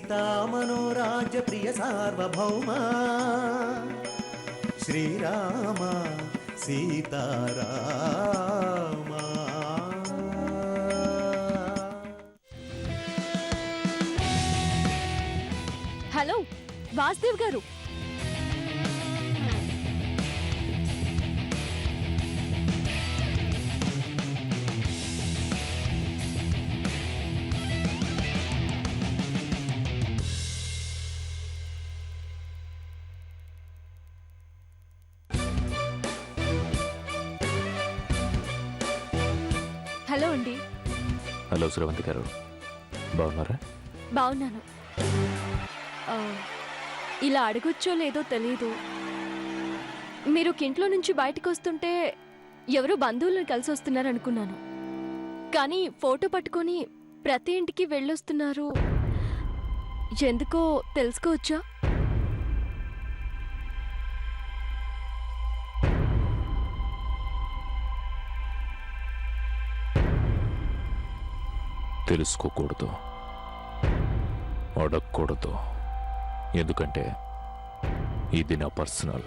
సీతా మనోరాజ్య ప్రియ సార్వభౌమ శ్రీరామ సీతారామ. హలో వాసుదేవ్ గారు, హలో అండి. హలో శ్రవంతి గారు, బాగున్నారా? బాగున్నాను. ఇలా అడగొచ్చో లేదో తెలీదు, మీరు ఇంట్లో నుంచి బయటకు వస్తుంటే ఎవరో బంధువులను కలిసి వస్తున్నారు అనుకున్నాను. కానీ ఫోటో పట్టుకొని ప్రతి ఇంటికి వెళ్ళొస్తున్నారు, ఎందుకో తెలుసుకోవచ్చా? తెలుసుకోకూడదు, అడగకూడదు, ఎందుకంటే ఇది నా పర్సనల్.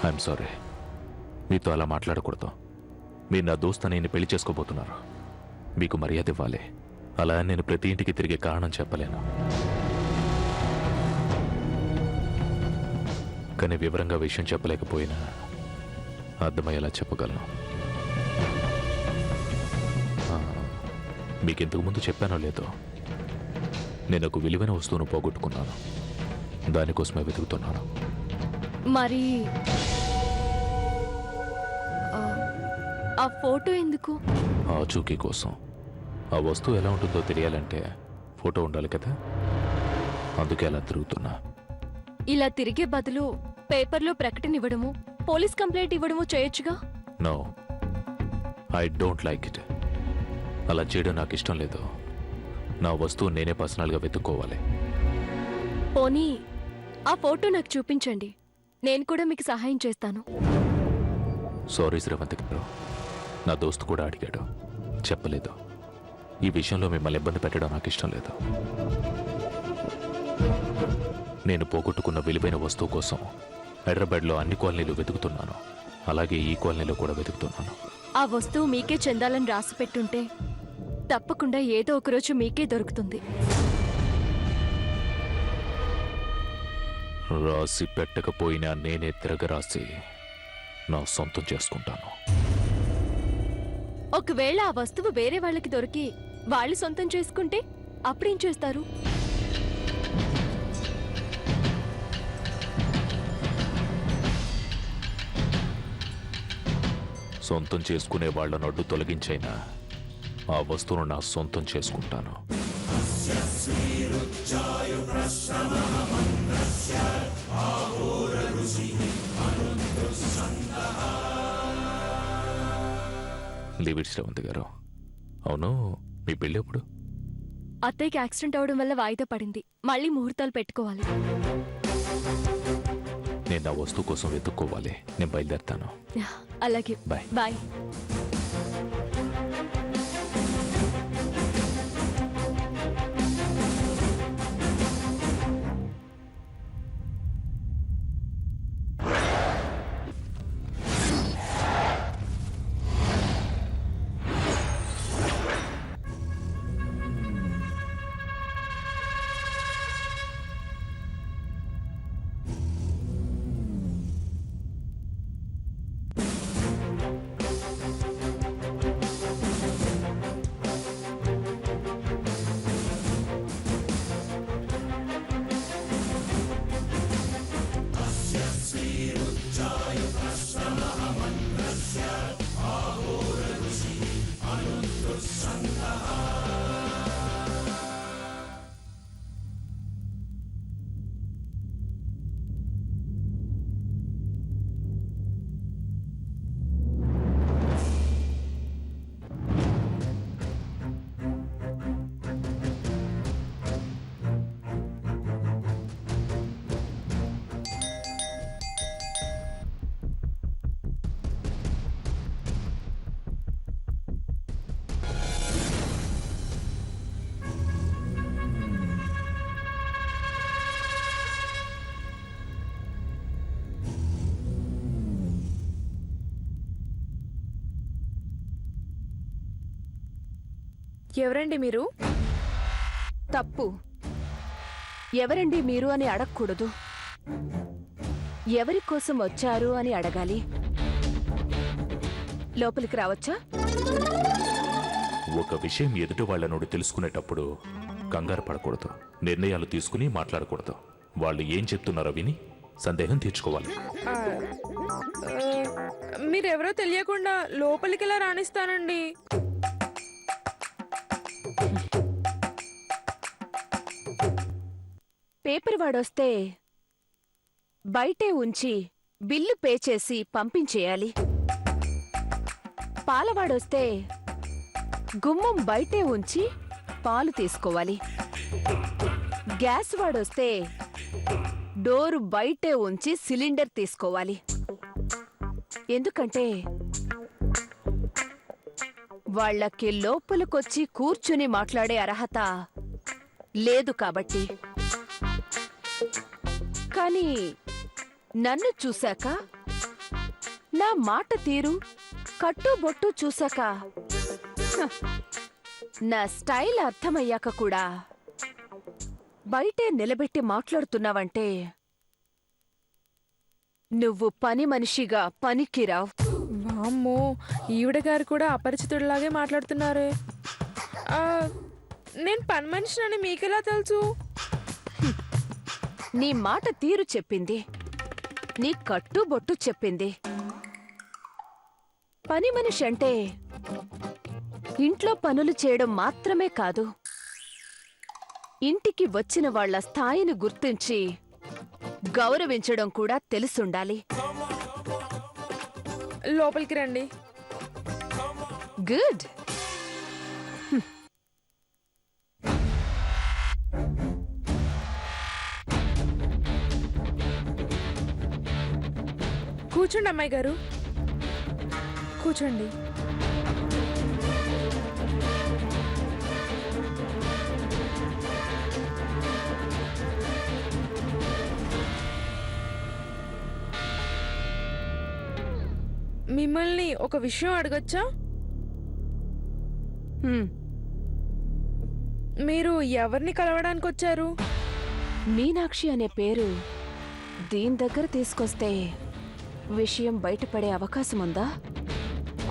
ఐఎమ్ సారీ, మీతో అలా మాట్లాడకూడదు. మీరు నా దోస్త్ నేను పెళ్లి చేసుకోబోతున్నారు, మీకు మర్యాద ఇవ్వాలి. అలా నేను ప్రతి ఇంటికి తిరిగే కారణం చెప్పలేను, కానీ వివరంగా విషయం చెప్పలేకపోయినా అర్థమయ్యేలా చెప్పగలను. మీకు ఇంతకు ముందు చెప్పానో లేదో, నేను ఒక విలువైన వస్తువును పోగొట్టుకున్నాను, దానికోసమే వెతుకుతున్నాను. మరి ఆ ఫోటో ఎందుకు? ఆచూకీ కోసం. ఆ వస్తువు ఎలా ఉంటుందో తెలియాలంటే ఫోటో ఉండాలి కదా, అందుకే అలా తిరుగుతున్నా. ఇలా తిరిగే బదులు పేపర్లో ప్రకటన ఇవ్వడము, పోలీస్ కంప్లైంట్ ఇవ్వడము చేయొచ్చుగా. No, I don't like it. అలా చేయడం నాకు ఇష్టం లేదు. నా వస్తువు నేనే పర్సనల్గా వెతుక్కోవాలి. పోనీ ఆ ఫోటో నాకు చూపించండి, నేను కూడా మీకు సహాయం చేస్తాను. సారీ శ్రవంతి గారు, నా దోస్తు కూడా అడిగాడు, చెప్పలేదు. ఈ విషయంలో మిమ్మల్ని ఇబ్బంది పెట్టడం నాకు ఇష్టం లేదు. నేను పోగొట్టుకున్న విలువైన వస్తువు కోసం హైదరాబాద్లో అన్ని కాలనీలు వెతుకుతున్నాను, అలాగే ఈ కాలనీలో కూడా వెతుకుతున్నాను. ఆ వస్తువు మీకే చెందాలని రాసి పెట్టుంటే తప్పకుండా ఏదో ఒకరోజు మీకే దొరుకుతుంది. రాసి పెట్టకపోయినా నేనే తిరగరాసి నా సొంతం చేసుకుంటాను. ఒకవేళ ఆ వస్తువు వేరే వాళ్ళకి దొరికి వాళ్ళు సొంతం చేసుకుంటే అప్పుడేం చేస్తారు? సొంతం చేసుకునే వాళ్ళ నడ్డు తొలగించైనా ఆ వస్తువును నా సొంతం చేసుకుంటాను. లీవ్ ఇట్ శ్రవంతి గారు. అవును, మీ పెళ్ళి ఎప్పుడు? అత్తయ్యకి యాక్సిడెంట్ అవడం వల్ల వాయిదా పడింది, మళ్ళీ ముహూర్తాలు పెట్టుకోవాలి. నేను నా వస్తువు కోసం వెతుక్కోవాలి. నేను బయలుదేరుతాను. అలాగే, బాయ్. బాయ్. ఎవరండి మీరు? తప్పు. ఎవరండి మీరు అని అడగకూడదు. ఎవరి కోసం వచ్చారు అని అడగాలి. లోపలికి రావచ్చా? ఒక విషయం ఎదుటి వాళ్ళ నుండి తెలుసుకునేటప్పుడు కంగారు పడకూడదు, నిర్ణయాలు తీసుకుని మాట్లాడకూడదు. వాళ్ళు ఏం చెప్తున్నారో విని సందేహం తీర్చుకోవాలి. ఆ, ఆ, మీరెవరో తెలియకుండా లోపలికి ఎలా రాణిస్తానండి? పేపర్ వాడొస్తే బయటే ఉంచి బిల్లు పే చేసి పంపించేయాలి. పాలవాడొస్తే గుమ్మం బయటే ఉంచి పాలు తీసుకోవాలి. గ్యాస్ వాడొస్తే డోరు బయటే ఉంచి సిలిండర్ తీసుకోవాలి. ఎందుకంటే వాళ్ళకి లోపలికొచ్చి కూర్చుని మాట్లాడే అర్హత లేదు కాబట్టి. కానీ నన్ను చూశాక, నా మాట తీరు, కట్టుబొట్టు చూశాక, హ, నా స్టైల్ అర్థమయ్యాక కూడా బయటే నిలబెట్టి మాట్లాడుతున్నావంటే నువ్వు పని మనిషిగా పనికిరావు. వామ్మో, ఈవిడ గారు కూడా అపరిచితుడిలాగే మాట్లాడుతున్నారే. ఆ, నేను పని మనిషినని మీకెలా తెలుసు? నీ మాట తీరు చెప్పింది, నీ కట్టుబొట్టు చెప్పింది. పని మనిషి అంటే ఇంట్లో పనులు చేయడం మాత్రమే కాదు, ఇంటికి వచ్చిన వాళ్ళ స్థాయిని గుర్తించి గౌరవించడం కూడా తెలుసుండాలి. లోపలికి రండి. గుడ్. కూర్చోండి అమ్మాయి గారు, కూర్చోండి. మిమ్మల్ని ఒక విషయం అడగొచ్చా? హ్మ్. మీరు ఎవరిని కలవడానికి వచ్చారు? మీనాక్షి అనే పేరు దీని దగ్గర తీసుకొస్తే విషయం బయటపడే అవకాశం ఉందా?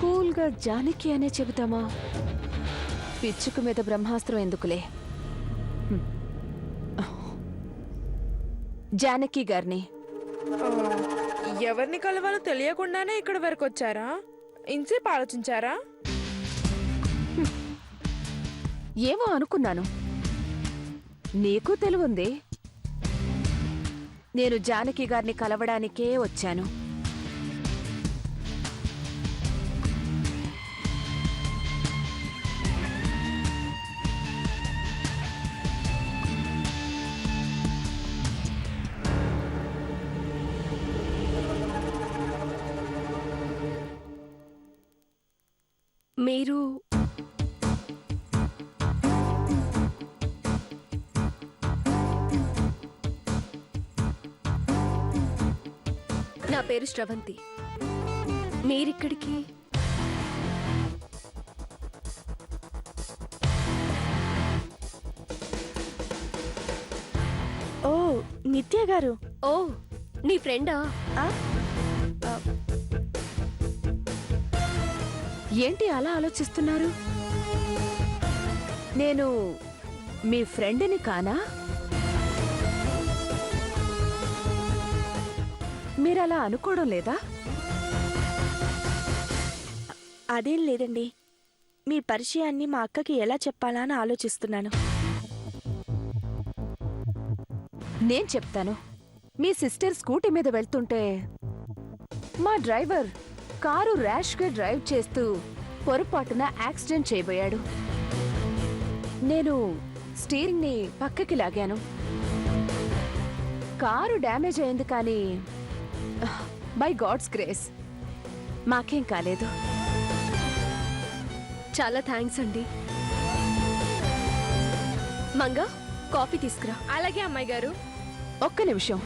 కూల్గా జానకి అనే చెబుతామా? పిచ్చుకు మీద బ్రహ్మాస్త్రం ఎందుకులే. హ్మ్. జానకి గారిని. ఆ, ఎవరిని కలవాలో తెలియకుండానే ఇక్కడ వరకు వచ్చారా? ఇంతసేపు ఆలోచించారా? ఏమో అనుకున్నాను. నీకు తెలివుంది. నేను జానకి గారిని కలవడానికే వచ్చాను. మీరు నా పేరు శ్రవంతి. మీరిక్కడికి? ఓ నిత్య గారు. ఓ, నీ ఫ్రెండా? ఏంటి అలా ఆలోచిస్తున్నారు? నేను మీ ఫ్రెండ్ని కానా? మీరలా అనుకోవడం లేదా? అదేం లేదండి, మీ పరిచయాన్ని మా అక్కకి ఎలా చెప్పాలా అని ఆలోచిస్తున్నాను. నేను చెప్తాను. మీ సిస్టర్ స్కూటీ మీద వెళ్తుంటే మా డ్రైవర్ కారు ర్యాష్గా డ్రైవ్ చేస్తూ పొరపాటున యాక్సిడెంట్ చేయబోయాడు. నేను స్టీరింగ్ని పక్కకి లాగాను. కారు డ్యామేజ్ అయింది, కానీ బై గాడ్స్ గ్రేస్ మాకేం కాలేదు. చాలా థ్యాంక్స్ అండి. మంగా, కాఫీ తీసుకురా. అలాగే అమ్మాయి గారు. ఒక్క నిమిషం.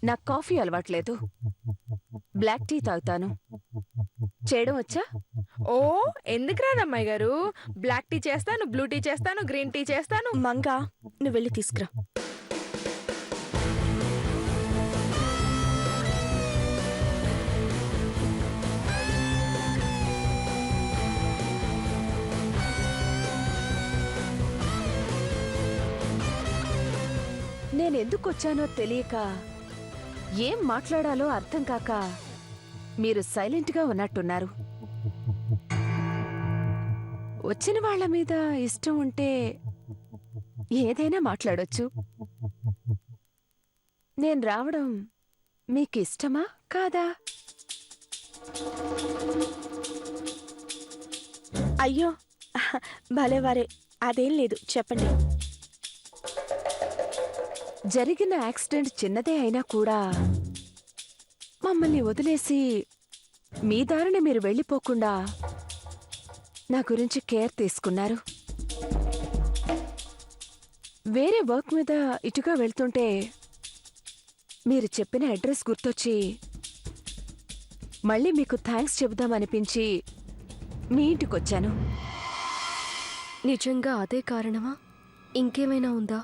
నాకు కాఫీ అలవాట్లేదు. బ్లాక్ టీ తాగుతాను. చేయడం వచ్చా? ఓ ఎందుకు రాదు అమ్మాయి గారు? బ్లాక్ టీ చేస్తాను, బ్లూ టీ చేస్తాను, గ్రీన్ టీ చేస్తాను. మంగా నువ్వు వెళ్ళి తీసుకురా. నేనెందుకు వచ్చానో తెలియక ఏం మాట్లాడాలో అర్థం కాక మీరు సైలెంట్గా ఉన్నట్టున్నారు. వచ్చిన వాళ్ళ మీద ఇష్టం ఉంటే ఏదైనా మాట్లాడొచ్చు. నేను రావడం మీకు ఇష్టమా కాదా? అయ్యో భలేవారే, అదేం లేదు, చెప్పండి. జరిగిన యాక్సిడెంట్ చిన్నదే అయినా కూడా మమ్మల్ని వదిలేసి మీ దారిని మీరు వెళ్ళిపోకుండా నా గురించి కేర్ తీసుకున్నారు. వేరే వర్క్ మీద ఇటుగా వెళ్తుంటే మీరు చెప్పిన అడ్రస్ గుర్తొచ్చి మళ్ళీ మీకు థ్యాంక్స్ చెబుదామనిపించి మీ ఇంటికొచ్చాను. నిజంగా అదే కారణమా? ఇంకేమైనా ఉందా?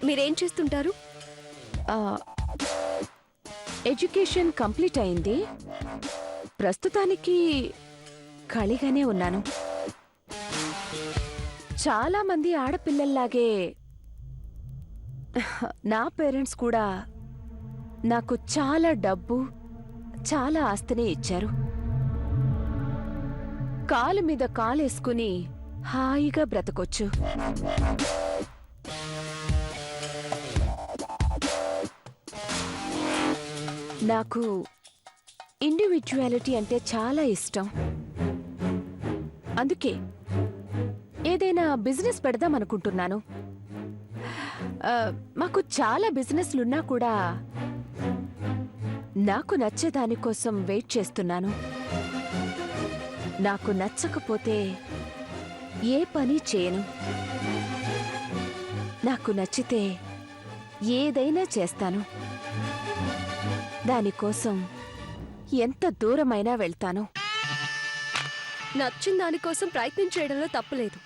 మీరేం చేస్తుంటారు? ఎడ్యుకేషన్ కంప్లీట్ అయింది. ప్రస్తుతానికి ఖాళీగానే ఉన్నాను. చాలా మంది ఆడపిల్లల్లాగే నా పేరెంట్స్ కూడా నాకు చాలా డబ్బు, చాలా ఆస్తిని ఇచ్చారు. కాలు మీద కాలేసుకుని హాయిగా బ్రతకొచ్చు. నాకు ఇండివిడ్యువాలిటీ అంటే చాలా ఇష్టం. అందుకే ఏదైనా బిజినెస్ పెడదామనుకుంటున్నాను. మాకు చాలా బిజినెస్లున్నా కూడా నాకు నచ్చే దానికోసం వెయిట్ చేస్తున్నాను. నాకు నచ్చకపోతే ఏ పని చేయను. నాకు నచ్చితే ఏదైనా చేస్తాను. దానికోసం ఎంత దూరమైనా వెళ్తాను. నచ్చిన దానికోసం ప్రయత్నం చేయడంలో తప్పులేదు.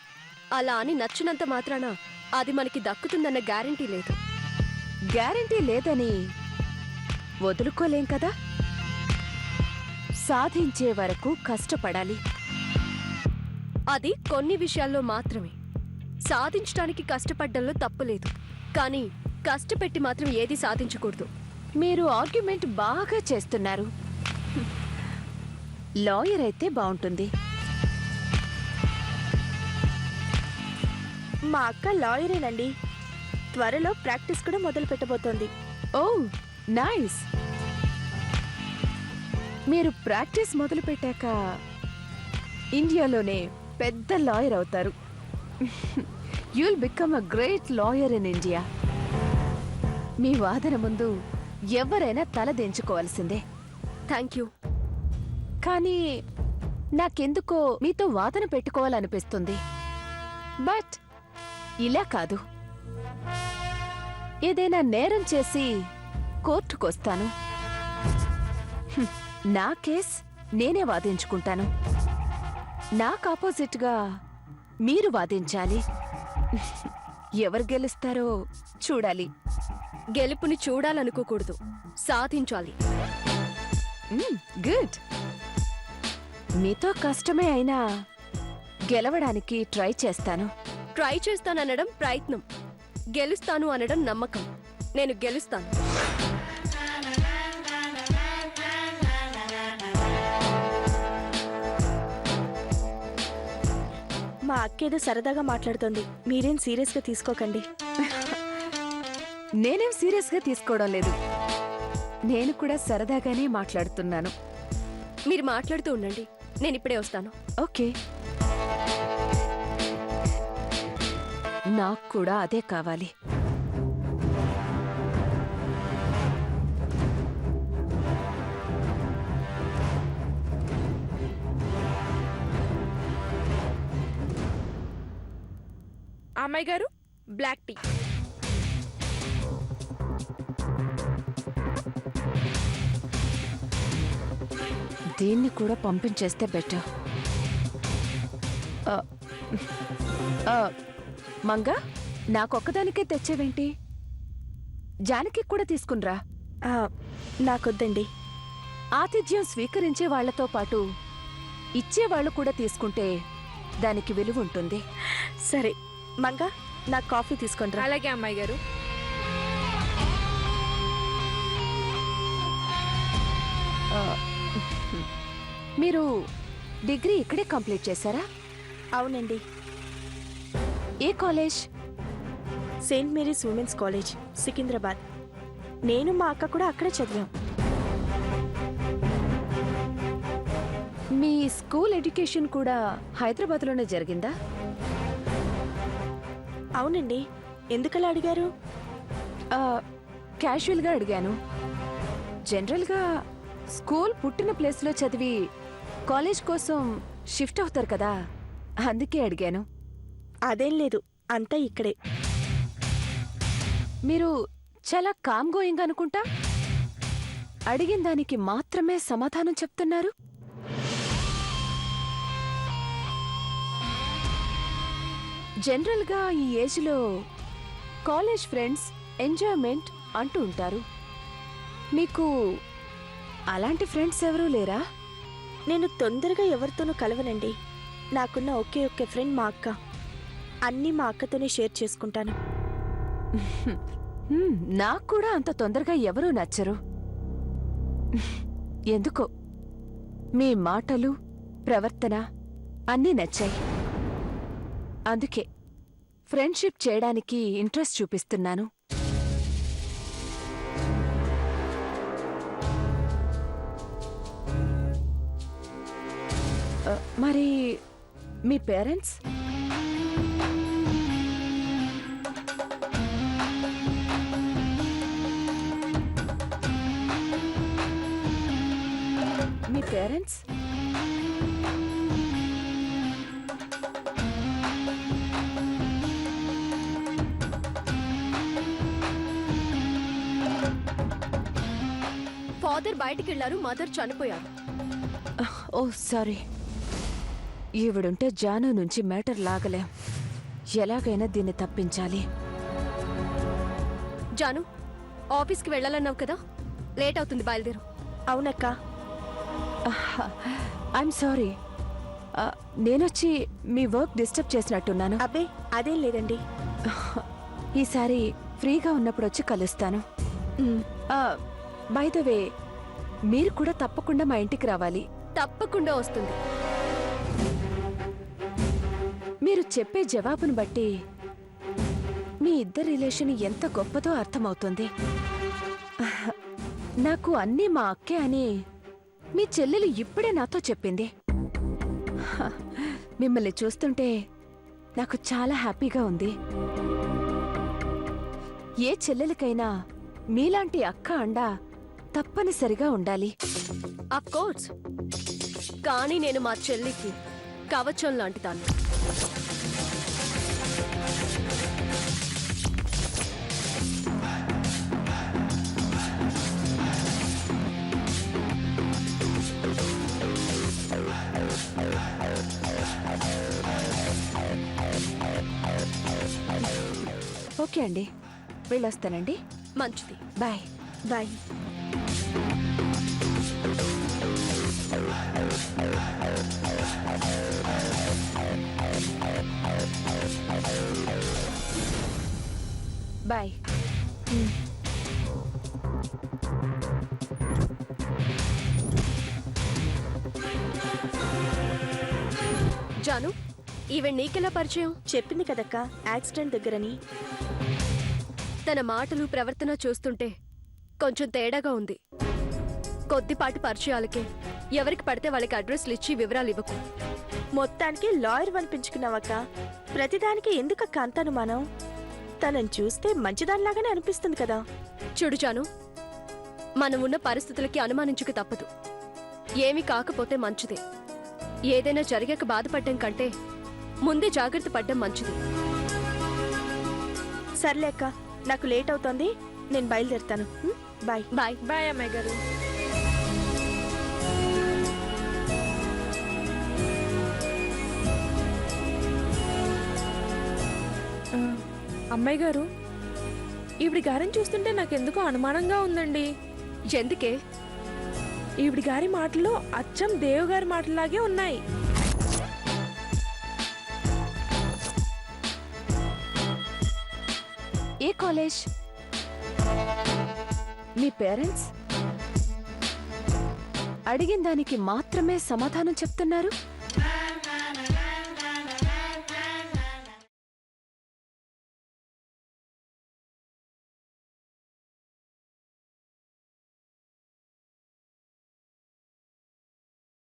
అలా అని నచ్చినంత మాత్రాన అది మనకి దక్కుతుందన్న గ్యారంటీ లేదు. గ్యారంటీ లేదని వదులుకోలేం కదా. సాధించే వరకు కష్టపడాలి. అది కొన్ని విషయాల్లో మాత్రమే. సాధించడానికి కష్టపడ్డంలో తప్పులేదు, కానీ కష్టపెట్టి మాత్రం ఏది సాధించకూడదు. మీరు ఆర్గ్యుమెంట్ బాగా చేస్తున్నారు. లాయర్ అయితే బాగుంటుంది. మా అక్క లాయరేనండి. త్వరలో ప్రాక్టీస్ కూడా మొదలు పెట్టబోతోంది. ఓ నైస్. మీరు ప్రాక్టీస్ మొదలు పెట్టాక ఇండియాలోనే పెద్ద లాయర్ అవుతారు. You'll become a great lawyer in India. మీ వాదన ముందు ఎవరైనా తల దించుకోవాల్సిందే. Thank you. కానీ నాకెందుకో మీతో వాదన పెట్టుకోవాలనిపిస్తుంది. బట్ ఇలా కాదు. ఏదైనా నేరం చేసి కోర్టుకొస్తాను. నా కేస్ నేనే వాదించుకుంటాను. నాకు ఆపోజిట్గా మీరు వాదించాలి. ఎవరు గెలుస్తారో చూడాలి. గెలుపుని చూడాలనుకోకూడదు, సాధించాలి. గుడ్. మీతో కష్టమే అయినా గెలవడానికి ట్రై చేస్తాను. ట్రై చేస్తాననడం ప్రయత్నం, గెలుస్తాను అనడం నమ్మకం. నేను గెలుస్తాను. మా అక్కేదో సరదాగా మాట్లాడుతోంది, మీరేం సీరియస్గా తీసుకోకండి. నేనేం సీరియస్గా తీసుకోవడం లేదు. నేను కూడా సరదాగానే మాట్లాడుతున్నాను. మీరు మాట్లాడుతూ ఉండండి, నేను ఇప్పుడే వస్తాను. ఓకే. నాకు కూడా అదే కావాలి. అమ్మాయి గారు, బ్లాక్ టీ. దీన్ని కూడా పంపించేస్తే బెటర్. మంగా, నాకొక్కదానికే తెచ్చేవేంటి? జానకి కూడా తీసుకునిరా. ఆ, నాకొద్దండి. ఆతిథ్యం స్వీకరించే వాళ్లతో పాటు ఇచ్చేవాళ్లు కూడా తీసుకుంటే దానికి విలువ ఉంటుంది. సరే మంగా, నాకు కాఫీ తీసుకుంటారా? అలాగే అమ్మాయి గారు. మీరు డిగ్రీ ఇక్కడే కంప్లీట్ చేశారా? అవునండి. ఏ college? Saint Mary's women's college, Secunderabad. నేను మా అక్క కూడా అక్కడే చదివాం. మీ స్కూల్ ఎడ్యుకేషన్ కూడా హైదరాబాద్లోనే జరిగిందా? అవునండి. ఎందుకలా అడిగారు? క్యాజువల్గా అడిగాను. జనరల్గా స్కూల్ పుట్టిన ప్లేస్లో చదివి కాలేజ్ కోసం షిఫ్ట్ అవుతారు కదా, అందుకే అడిగాను. అదేం లేదు, అంతా ఇక్కడే. మీరు చాలా కామ్ గోయింగ్ అనుకుంటా. అడిగిన దానికి మాత్రమే సమాధానం చెప్తున్నారు. జనరల్గా ఈ ఏజ్లో కాలేజ్ ఫ్రెండ్స్ ఎంజాయ్మెంట్ అంటూ ఉంటారు. మీకు అలాంటి ఫ్రెండ్స్ ఎవరూ లేరా? నేను తొందరగా ఎవరితోనూ కలవనండి. నాకున్న ఒకే ఒక్క ఫ్రెండ్ మా అక్క. అన్నీ మా అక్కతోనే షేర్ చేసుకుంటాను. నాకు కూడా అంత తొందరగా ఎవరూ నచ్చరు. ఎందుకో మీ మాటలు, ప్రవర్తన అన్నీ నచ్చాయి. అందుకే ఫ్రెండ్షిప్ చేయడానికి ఇంట్రెస్ట్ చూపిస్తున్నాను. మరి మీ పేరెంట్స్? మీ పేరెంట్స్? ఫాదర్ బయటికి వెళ్లారు, మదర్ చనిపోయారు. ఓ సారీ. ఈవిడుంటే జాను నుంచి మ్యాటర్ లాగలేం. ఎలాగైనా దీన్ని తప్పించాలి. జాను, ఆఫీస్కి వెళ్ళాలన్నావు కదా, లేట్ అవుతుంది, బయలుదేరు. అవునక్క. I am sorry. నేనొచ్చి మీ వర్క్ డిస్టర్బ్ చేసినట్టున్నాను. అబ్బే అదేం లేదండి. ఈసారి ఫ్రీగా ఉన్నప్పుడు వచ్చి కలుస్తాను. బై ద వే, మీరు కూడా తప్పకుండా మా ఇంటికి రావాలి. తప్పకుండా వస్తుంది. మీరు చెప్పే జవాబును బట్టి మీ ఇద్దరి రిలేషన్ ఎంత గొప్పదో అర్థమవుతుంది. నాకు అన్నీ మా అక్కే అని మీ చెల్లెలు ఇప్పుడే నాతో చెప్పింది. మిమ్మల్ని చూస్తుంటే నాకు చాలా హ్యాపీగా ఉంది. ఏ చెల్లెలికైనా మీలాంటి అక్క అండ తప్పనిసరిగా ఉండాలి. Of course. కానీ నేను మా చెల్లికి కవచం లాంటి దాన్ని. ఓకే అండి, వెళ్ళొస్తానండి. మంచిది. Bye. Bye. Bye. Janu, even నీకెలా పరిచయం? చెప్పింది కదక్క, యాక్సిడెంట్ దగ్గరని. తన మాటలు, ప్రవర్తన చూస్తుంటే కొంచెం తేడాగా ఉంది. కొద్దిపాటి పరిచయాలకే ఎవరికి పడితే వాళ్ళకి అడ్రస్లు ఇచ్చి వివరాలు ఇవ్వకు. మొత్తానికి లాయర్ అనిపించుకున్నావక్క. ప్రతిదానికి ఎందుకక్క అంత అనుమానం? తనని చూస్తే మంచిదానిలాగానే అనిపిస్తుంది కదా. చూడు జాను, మనం ఉన్న పరిస్థితులకి అనుమానించుకు తప్పదు. ఏమీ కాకపోతే మంచిదే. ఏదైనా జరిగాక బాధపడ్డం కంటే ముందే జాగ్రత్త పడ్డం మంచిది. సర్లే అక్క, నాకు లేట్ అవుతోంది, నేను బయలుదేరుతాను. బాయ్. బాయ్. బాయ్ అమ్మాయి గారు. అమ్మాయి గారు, ఈవిడి గారిని చూస్తుంటే నాకెందుకో అనుమానంగా ఉందండి. ఎందుకే? ఈవిడి గారి మాటలు అచ్చం దేవ్ గారి మాటలాగే ఉన్నాయి. ఏ కాలేజ్? మీ పేరెంట్స్? అడిగిన దానికి మాత్రమే సమాధానం చెప్తున్నారు.